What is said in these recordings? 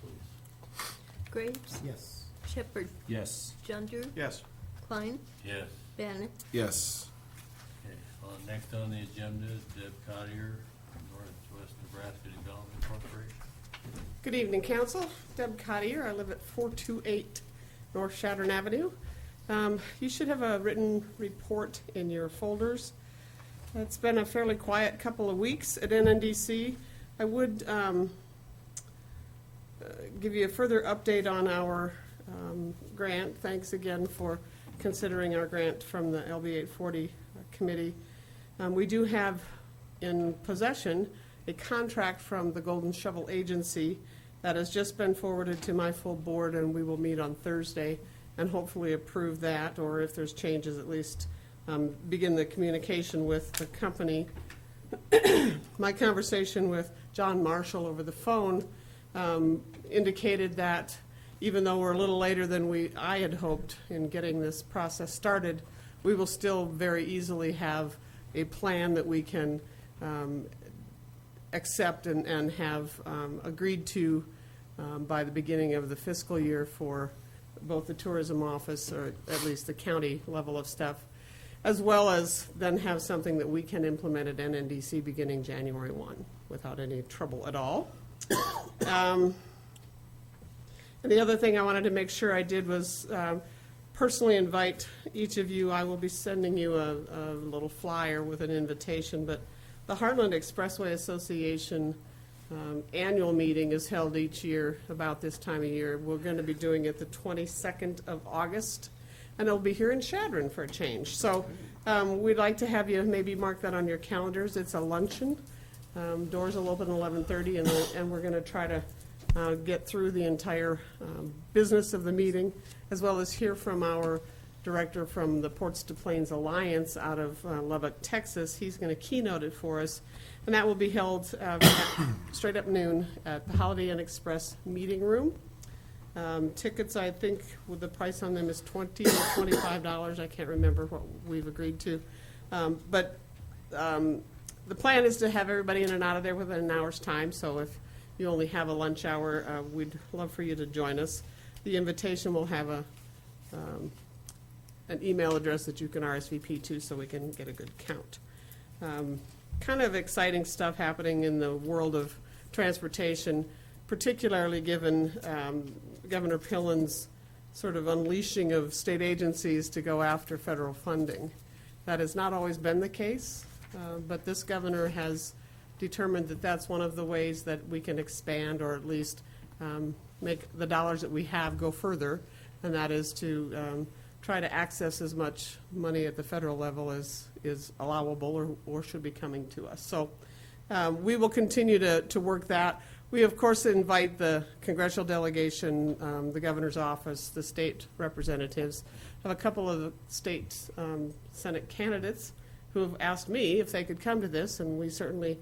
please. Graves, Yes. Shepherd, Yes. Junder, Yes. Klein, Yes. Bannon. Yes. Okay, next on the agenda is Deb Cottier, Northwest Nebraska Development Corporation. Good evening, Council. Deb Cottier. I live at 428 North Shattern Avenue. You should have a written report in your folders. It's been a fairly quiet couple of weeks at NNDC. I would give you a further update on our grant. Thanks again for considering our grant from the LB 840 committee. We do have in possession a contract from the Golden Shovel Agency that has just been forwarded to my full board, and we will meet on Thursday and hopefully approve that, or if there's changes, at least begin the communication with the company. My conversation with John Marshall over the phone indicated that even though we're a little later than I had hoped in getting this process started, we will still very easily have a plan that we can accept and have agreed to by the beginning of the fiscal year for both the tourism office, or at least the county level of stuff, as well as then have something that we can implement at NNDC beginning January 1 without any trouble at all. And the other thing I wanted to make sure I did was personally invite each of you. I will be sending you a little flyer with an invitation, but the Heartland Expressway Association annual meeting is held each year about this time of year. We're going to be doing it the 22nd of August, and it'll be here in Chadron for a change. So we'd like to have you maybe mark that on your calendars. It's a luncheon. Doors will open at 11:30, and we're going to try to get through the entire business of the meeting, as well as hear from our director from the Ports to Plains Alliance out of Lubbock, Texas. He's going to keynote it for us, and that will be held at straight up noon at the Holiday Inn Express meeting room. Tickets, I think, with the price on them is $20 or $25. I can't remember what we've agreed to. But the plan is to have everybody in and out of there within an hour's time, so if you only have a lunch hour, we'd love for you to join us. The invitation will have an email address that you can RSVP to so we can get a good count. Kind of exciting stuff happening in the world of transportation, particularly given Governor Pillen's sort of unleashing of state agencies to go after federal funding. That has not always been the case, but this governor has determined that that's one of the ways that we can expand, or at least make the dollars that we have go further, and that is to try to access as much money at the federal level as is allowable or should be coming to us. So we will continue to work that. We, of course, invite the congressional delegation, the governor's office, the state representatives. I have a couple of the state Senate candidates who have asked me if they could come to this, and we certainly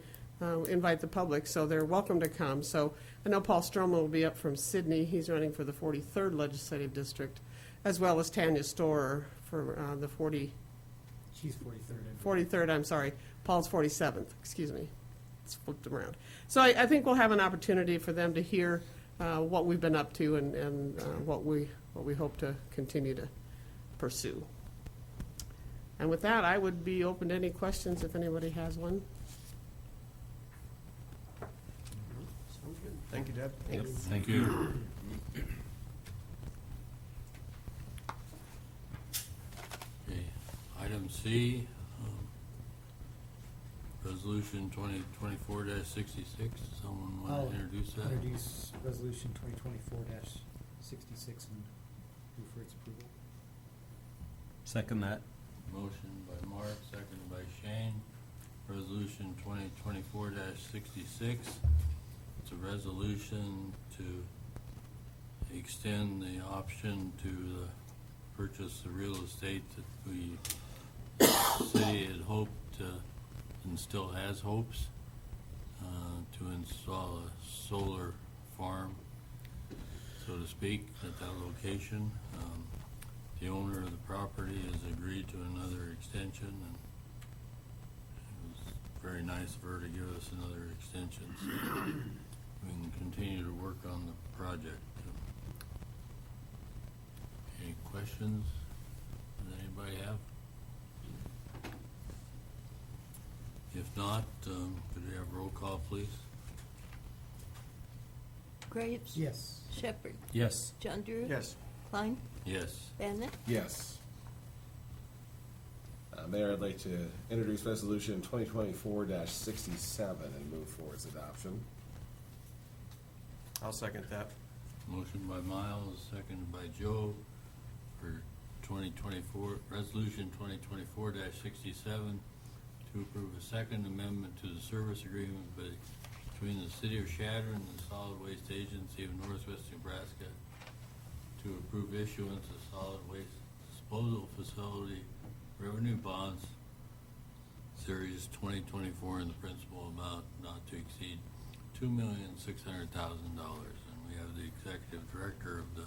invite the public, so they're welcome to come. So I know Paul Stroman will be up from Sydney. He's running for the 43rd Legislative District, as well as Tanya Storer for the She's 43rd. 43rd, I'm sorry. Paul's 47th, excuse me. It's flipped around. So I think we'll have an opportunity for them to hear what we've been up to and what we hope to continue to pursue. And with that, I would be open to any questions if anybody has one. Sounds good. Thank you, Deb. Thanks. Thank you. Okay, item C, resolution 2024-66. Someone want I'll to introduce that? introduce resolution 2024-66 and move for its approval. Second that. Motion by Mark, seconded by Shane. Resolution 2024-66. It's a resolution to extend the option to purchase the real estate that the city had hoped and still has hopes to install a solar farm, so to speak, at that location. The owner of the property has agreed to another extension, and it was very nice of her to give us another extension. So we can continue to work on the project. Any questions that anybody have? If not, could we have roll call, please? Graves. Yes. Shepherd. Yes. John Drew. Yes. Klein. Yes. Bannon. Yes. Mayor, I'd like to introduce resolution 2024-67 and move for its adoption. I'll second that. Motion by Miles, seconded by Joe for 2024, resolution 2024-67 to approve a second amendment to the service agreement between the City of Chadron and the Solid Waste Agency of Northwest Nebraska to approve issuance of solid waste disposal facility revenue bonds, Series 2024, in the principal amount not to exceed $2,600,000. And we have the executive director of the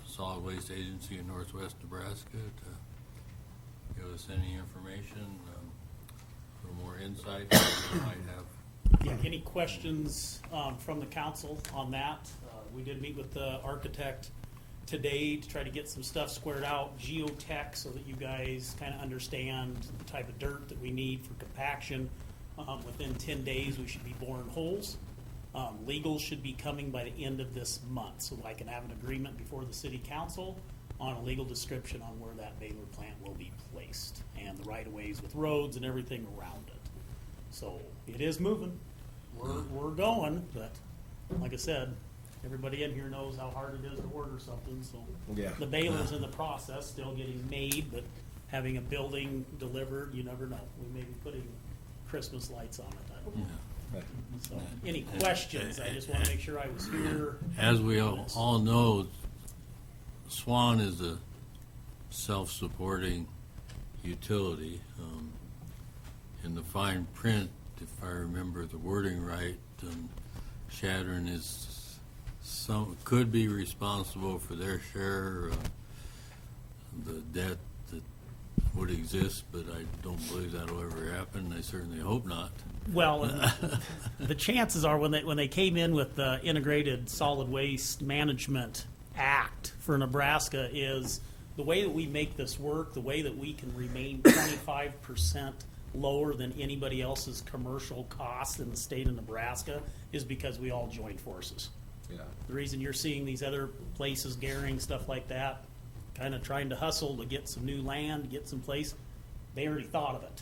Solid Waste Agency in Northwest Nebraska to give us any information for more insight we might have. Yeah, any questions from the council on that? We did meet with the architect today to try to get some stuff squared out, geotech, so that you guys kind of understand the type of dirt that we need for compaction. Within 10 days, we should be boring holes. Legal should be coming by the end of this month, so I can have an agreement before the city council on a legal description on where that baler plant will be placed, and the right-of-ways with roads and everything around it. So it is moving. We're going, but like I said, everybody in here knows how hard it is to order something, so. Yeah. The baler's in the process, still getting made, but having a building delivered, you never know. We may be putting Christmas lights on it, I don't know. So, any questions? I just want to make sure I was here. As we all know, Swan is a self-supporting utility. In the fine print, if I remember the wording right, Chadron is could be responsible for their share of the debt that would exist, but I don't believe that'll ever happen. I certainly hope not. Well, and the chances are when they came in with the Integrated Solid Waste Management Act for Nebraska is the way that we make this work, the way that we can remain 25% lower than anybody else's commercial costs in the state of Nebraska is because we all joined forces. Yeah. The reason you're seeing these other places, Gehring, stuff like that, kind of trying to hustle to get some new land, get some place, they already thought of it.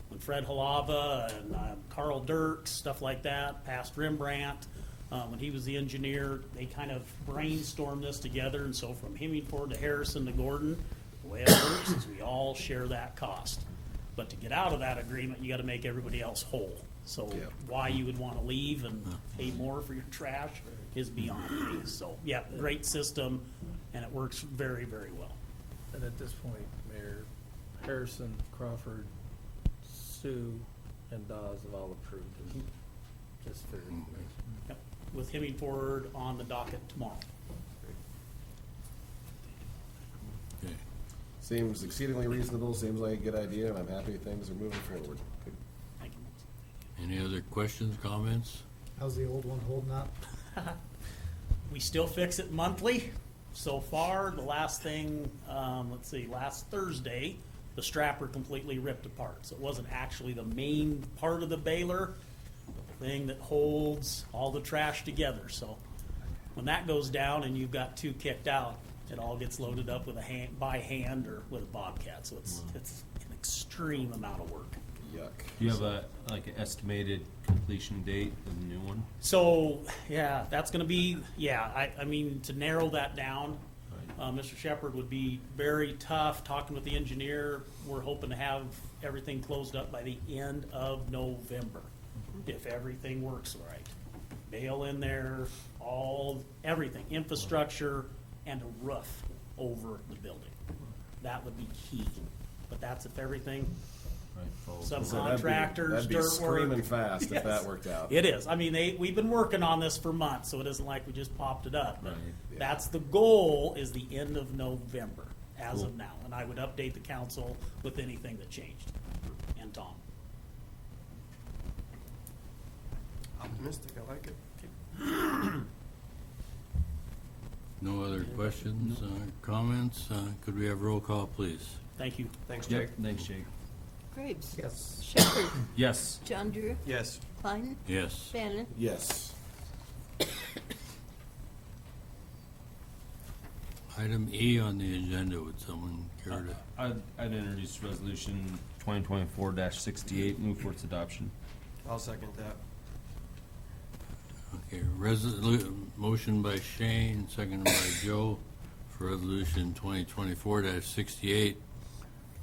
When Fred Halava and Carl Dirks, stuff like that, past Rembrandt, when he was the engineer, they kind of brainstormed this together. And so from Hemingford to Harrison to Gordon, the way it works is we all share that cost. But to get out of that agreement, you got to make everybody else whole. So Yeah. why you would want to leave and pay more for your trash is beyond me. So, yeah, great system, and it works very, very well. And at this point, Mayor, Harrison, Crawford, Sue, and Dawes have all approved it, just for information. Yep. With Hemingford on the docket tomorrow. Okay. Seems exceedingly reasonable, seems like a good idea, and I'm happy things are moving forward. Thank you. Any other questions, comments? How's the old one holding up? We still fix it monthly. So far, the last thing, last Thursday, the strapper completely ripped apart. So it wasn't actually the main part of the baler, the thing that holds all the trash together. So when that goes down and you've got two kicked out, it all gets loaded up with by hand or with a bobcat. So it's an extreme amount of work. Yuck. Do you have an estimated completion date of the new one? So, yeah, that's going to be, I mean, to narrow that down, Mr. Shepherd would be very tough. Talking with the engineer, we're hoping to have everything closed up by the end of November, if everything works right. Bail in there, everything, infrastructure, and a roof over the building. That would be key. But that's if everything, subcontractors, That'd be dirt work. screaming fast if Yes. that worked out. It is. I mean, we've been working on this for months, so it isn't like we just popped it up. But Right, yeah. that's the goal, is the end of November, as Cool. of now. And I would update the council with anything that changed. And Tom. optimistic, I like it. No other questions, comments? Could we have roll call, please? Thank you. Thanks, Jake. Yep, thanks, Jake. Graves. Yes. Shepherd. Yes. John Drew. Yes. Klein. Yes. Bannon. Yes. Item E on the agenda, would someone care to? I'd introduce resolution 2024-68, move for its adoption. I'll second that. Okay, motion by Shane, seconded by Joe for resolution 2024-68,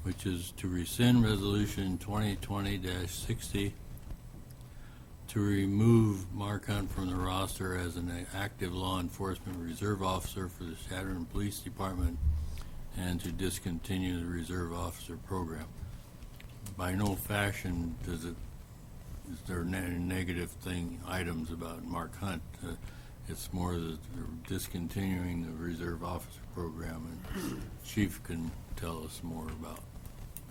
which is to rescind resolution 2020-60 to remove Mark Hunt from the roster as an active law enforcement reserve officer for the Chadron Police Department and to discontinue the reserve officer program. By no fashion is there negative items about Mark Hunt. It's more that they're discontinuing the reserve officer program, and Chief can tell us more about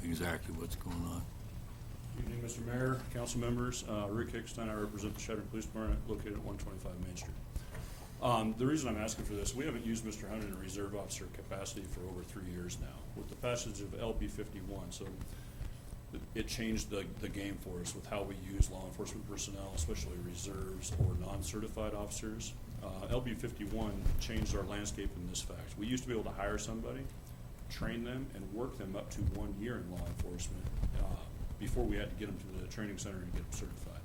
exactly what's going on. Evening, Mr. Mayor, council members. Rick Hickstein, I represent the Chadron Police Department located at 125 Main Street. The reason I'm asking for this, we haven't used Mr. Hunt in a reserve officer capacity for over 3 years now. With the passage of LB 51, so it changed the game for us with how we use law enforcement personnel, especially reserves or non-certified officers. LB 51 changed our landscape in this fact. We used to be able to hire somebody, train them, and work them up to 1 year in law enforcement before we had to get them to the training center and get them certified.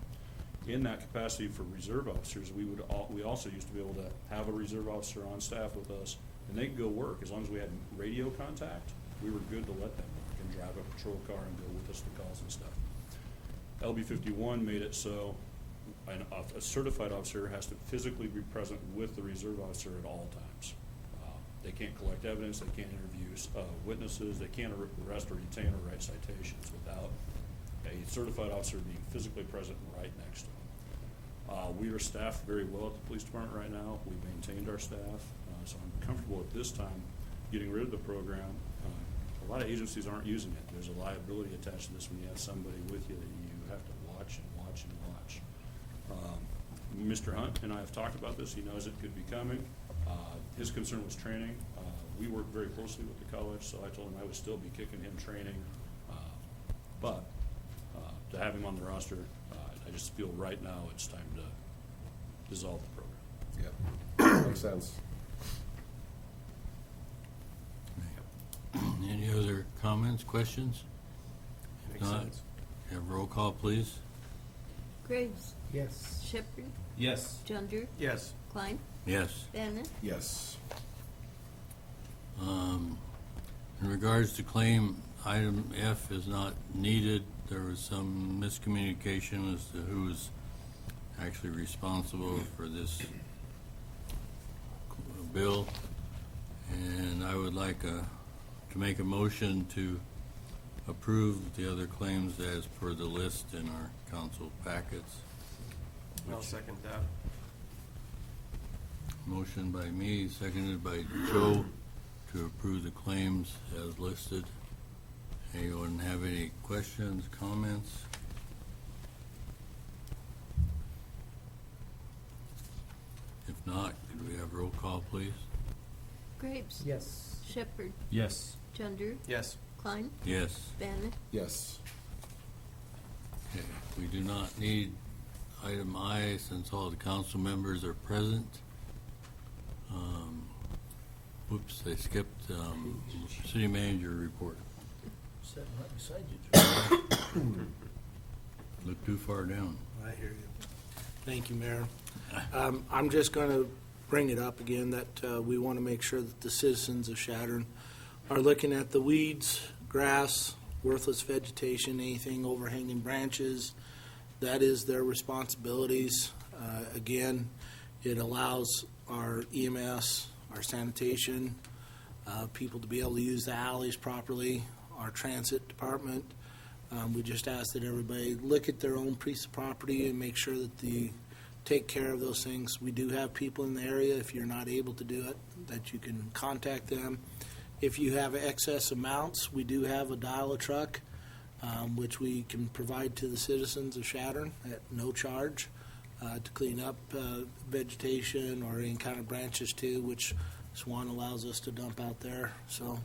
In that capacity for reserve officers, we also used to be able to have a reserve officer on staff with us, and they could go work. As long as we had radio contact, we were good to let them work and drive a patrol car and go with us to calls and stuff. LB 51 made it so a certified officer has to physically be present with the reserve officer at all times. They can't collect evidence, they can't interview witnesses, they can't arrest or detain or write citations without a certified officer being physically present right next to them. We are staffed very well at the police department right now. We've maintained our staff, so I'm comfortable at this time getting rid of the program. A lot of agencies aren't using it. There's a liability attached to this when you have somebody with you that you have to watch and watch and watch. Mr. Hunt and I have talked about this. He knows it could be coming. His concern was training. We work very closely with the college, so I told him I would still be kicking him training. But to have him on the roster, I just feel right now it's time to dissolve the program. Yep. Makes sense. Any other comments, questions? If Makes not, sense. have roll call, please. Graves. Yes. Shepherd. Yes. John Drew. Yes. Klein. Yes. Bannon. Yes. In regards to claim, item F is not needed. There was some miscommunication as to who is actually responsible for this bill. And I would like to make a motion to approve the other claims as per the list in our council packets. I'll second that. Motion by me, seconded by Joe, to approve the claims as listed. Anyone have any questions, comments? If not, could we have roll call, please? Graves. Yes. Shepherd. Yes. John Drew. Yes. Klein. Yes. Bannon. Yes. Okay. We do not need item I since all the council members are present. Whoops, they skipped city manager report. Sitting right beside you, Joe. Look too far down. I hear you. Thank you, Mayor. I'm just going to bring it up again that we want to make sure that the citizens of Chadron are looking at the weeds, grass, worthless vegetation, anything overhanging branches. That is their responsibilities. Again, it allows our EMS, our sanitation, people to be able to use the alleys properly, our transit department. We just ask that everybody look at their own piece of property and make sure that they take care of those things. We do have people in the area, if you're not able to do it, that you can contact them. If you have excess amounts, we do have a dial-a-truck, which we can provide to the citizens of Chadron at no charge. to clean up vegetation or any kind of branches too, which Swan allows us to dump out there, so,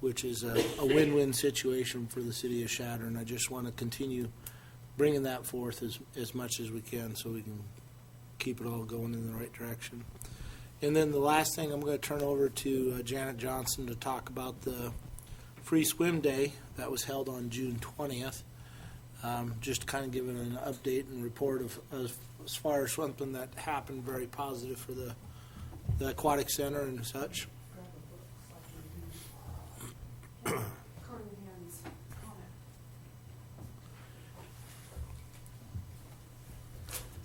which is a win-win situation for the city of Chadron. I just want to continue bringing that forth as much as we can so we can keep it all going in the right direction. And then the last thing, I'm going to turn over to Janet Johnson to talk about the free swim day that was held on June 20th. Just to kind of give it an update and report of as far as something that happened very positive for the aquatic center and such.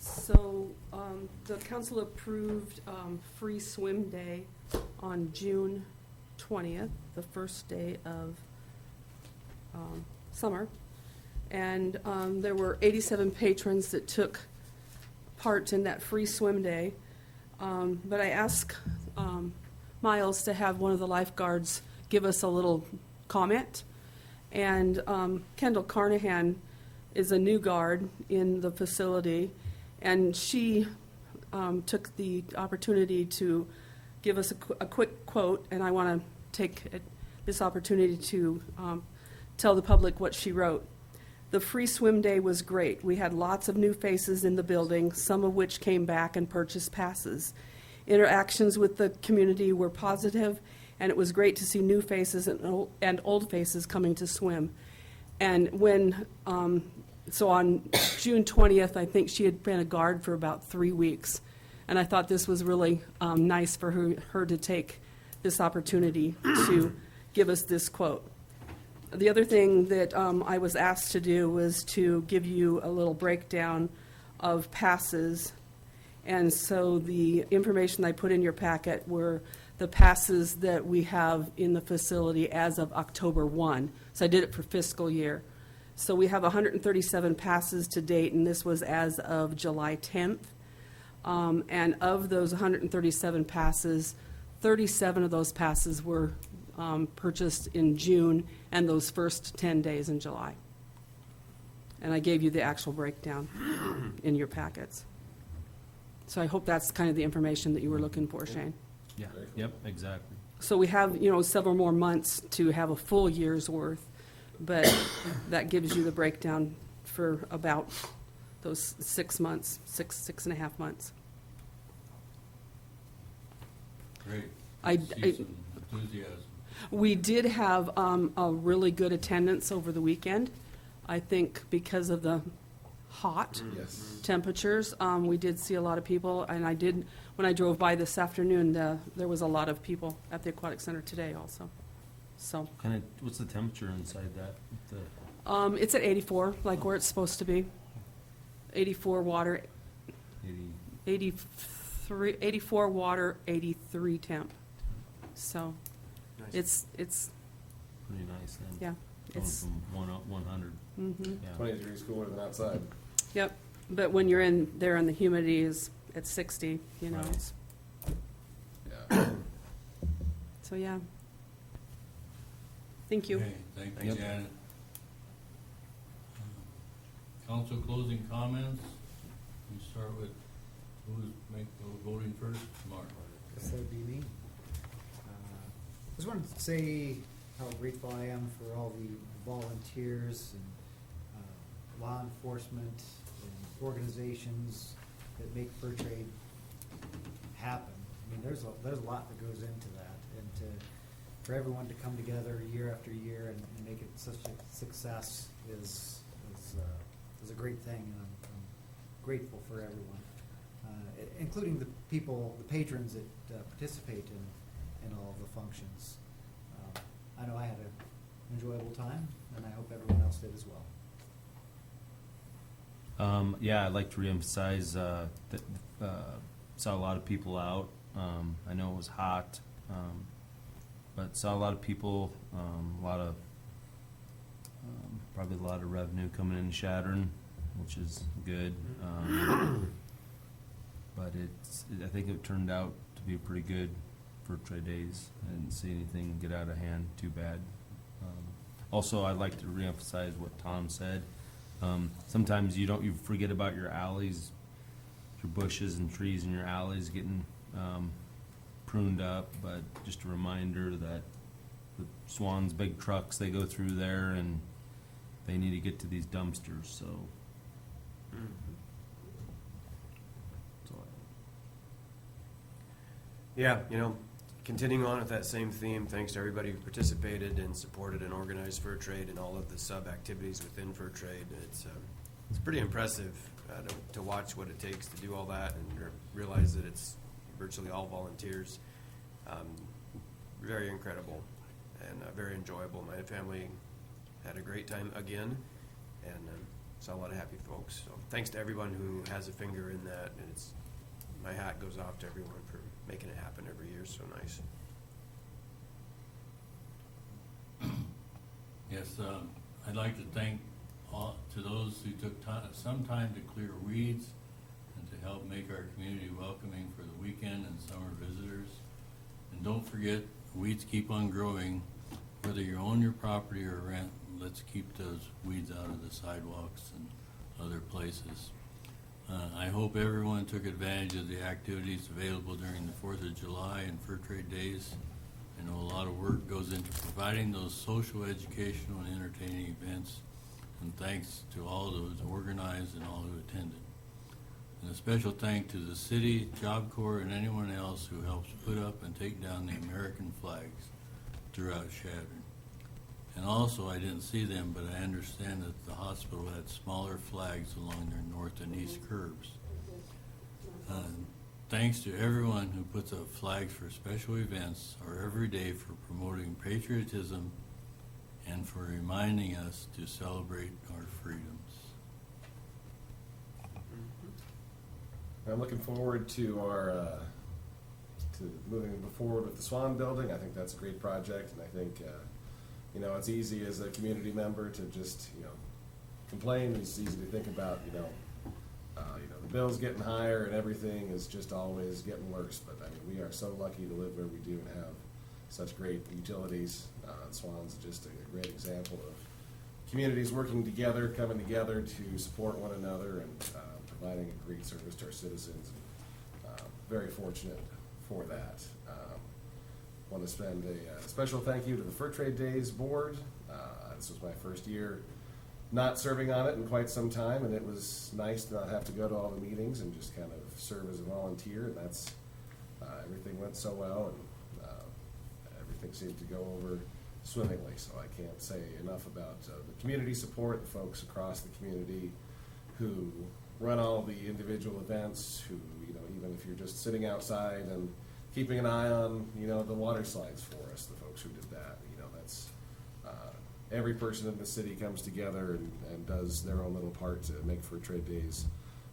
So, the council approved free swim day on June 20th, the first day of summer. And there were 87 patrons that took part in that free swim day. But I asked Miles to have one of the lifeguards give us a little comment. And Kendall Carnahan is a new guard in the facility, and she took the opportunity to give us a quick quote, and I want to take this opportunity to tell the public what she wrote. The free swim day was great. We had lots of new faces in the building, some of which came back and purchased passes. Interactions with the community were positive, and it was great to see new faces and old faces coming to swim. And when, so on June 20th, I think she had been a guard for about 3 weeks. And I thought this was really nice for her to take this opportunity to give us this quote. The other thing that I was asked to do was to give you a little breakdown of passes. And so the information I put in your packet were the passes that we have in the facility as of October 1. So I did it for fiscal year. So we have 137 passes to date, and this was as of July 10th. And of those 137 passes, 37 of those passes were purchased in June and those first 10 days in July. And I gave you the actual breakdown in your packets. So I hope that's kind of the information that you were looking for, Shane. Yeah, yep, exactly. So we have, several more months to have a full year's worth, but that gives you the breakdown for about those 6 months, six and a half months. Great. I- See some enthusiasm. We did have a really good attendance over the weekend. I think because of the hot Yes. temperatures, we did see a lot of people, and when I drove by this afternoon, there was a lot of people at the Aquatic Center today also. So, What's the temperature inside that? The it's at 84, like where it's supposed to be. 84 water, 80, 84 water, 83 temp. So, Nice. it's, pretty nice then. yeah, Going it's, from 100. mhm. Yeah. 20 degrees cooler than outside. Yep, but when you're in there and the humidity is at 60, Right. it's, Yeah. so yeah. Thank you. Okay, thank you, Yep. Janet. Council closing comments? We start with voting first? Mark. Guess that would be me. Just wanted to say how grateful I am for all the volunteers and law enforcement and organizations that make fur trade happen. I mean, there's a lot that goes into that, and for everyone to come together year after year and make it such a success is a great thing, and I'm grateful for everyone, including the people, the patrons that participate in all of the functions. I know I had an enjoyable time, and I hope everyone else did as well. Yeah, I'd like to reemphasize that saw a lot of people out. I know it was hot, but saw a lot of people, probably a lot of revenue coming in Chadron, which is good. But I think it turned out to be pretty good for trade days. I didn't see anything get out of hand too bad. Also, I'd like to reemphasize what Tom said. Sometimes you forget about your alleys your bushes and trees in your alleys getting pruned up, but just a reminder that the Swan's big trucks, they go through there and they need to get to these dumpsters, so. That's all I have. Yeah, continuing on with that same theme, thanks to everybody who participated and supported and organized fur trade and all of the sub-activities within fur trade. It's pretty impressive to watch what it takes to do all that and realize that it's virtually all volunteers. Very incredible and very enjoyable. My family had a great time again, and saw a lot of happy folks. So thanks to everyone who has a finger in that, and my hat goes off to everyone for making it happen every year. So nice. Yes, I'd like to thank to those who took some time to clear weeds and to help make our community welcoming for the weekend and summer visitors. And don't forget, weeds keep on growing. Whether you own your property or rent, let's keep those weeds out of the sidewalks and other places. I hope everyone took advantage of the activities available during the 4th of July and Fur Trade Days. I know a lot of work goes into providing those social, educational, and entertaining events, and thanks to all those organized and all who attended. And a special thank to the city, Job Corps, and anyone else who helps put up and take down the American flags throughout Chadron. And also, I didn't see them, but I understand that the hospital had smaller flags along their north and east curbs. Thanks to everyone who puts up flags for special events or every day for promoting patriotism and for reminding us to celebrate our freedoms. I'm looking forward to our, to moving forward with the Swan Building. I think that's a great project, and I think, it's easy as a community member to just, complain. It's easy to think about, the bill's getting higher and everything is just always getting worse. But I mean, we are so lucky to live where we do and have such great utilities. Swan's just a great example of communities working together, coming together to support one another and providing a great service to our citizens. Very fortunate for that. Want to spend a special thank you to the Fur Trade Days Board. This was my first year not serving on it in quite some time, and it was nice to not have to go to all the meetings and just kind of serve as a volunteer, and that's everything went so well, and everything seemed to go over swimmingly, so I can't say enough about the community support, the folks across the community who run all the individual events, who, even if you're just sitting outside and keeping an eye on, the water slides for us, the folks who did that, that's every person in the city comes together and does their own little part to make Fur Trade Days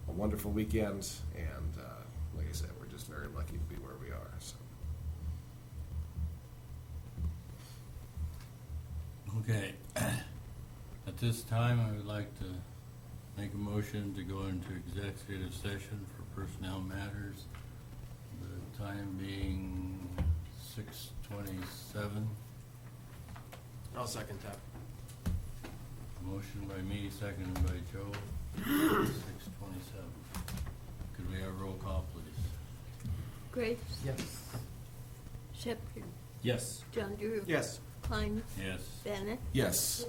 a wonderful weekend, and like I said, we're just very lucky to be where we are, so. Okay, at this time, I would like to make a motion to go into executive session for personnel matters. The time being 6:27. I'll second that. Motion by me, seconded by Joe. 6:27. Could we have a roll call, please? Graves, Yes. Shepherd, Yes. John Drew. Yes. Klein, Yes. Bennett, Yes.